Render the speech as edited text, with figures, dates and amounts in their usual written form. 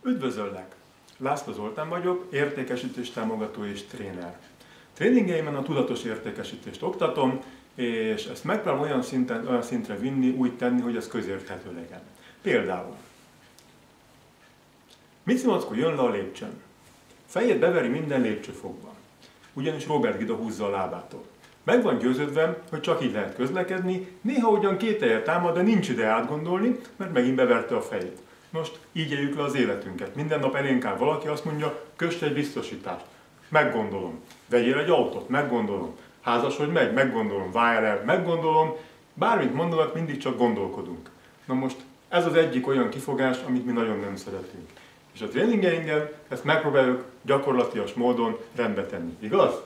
Üdvözöllek! László Zoltán vagyok, értékesítés támogató és tréner. Tréningeimen a tudatos értékesítést oktatom, és ezt megpróbálom olyan szintre vinni, úgy tenni, hogy ez közérthető legyen. Például, Mici Mackó jön le a lépcsőn. Fejét beveri minden lépcsőfokba, ugyanis Robert Gida húzza a lábától. Meg van győződve, hogy csak így lehet közlekedni, néha ugyan kételje támad, de nincs ide átgondolni, mert megint beverte a fejét. Most így éljük le az életünket. Minden nap elénk áll valaki, azt mondja, kösd egy biztosítást. Meggondolom. Vegyél egy autót, meggondolom. Házasodj meg, meggondolom. Várj el, meggondolom. Bármit mondanak, mindig csak gondolkodunk. Na most ez az egyik olyan kifogás, amit mi nagyon nem szeretünk. És a tréningeinken ezt megpróbáljuk gyakorlatias módon rendbe tenni. Igaz?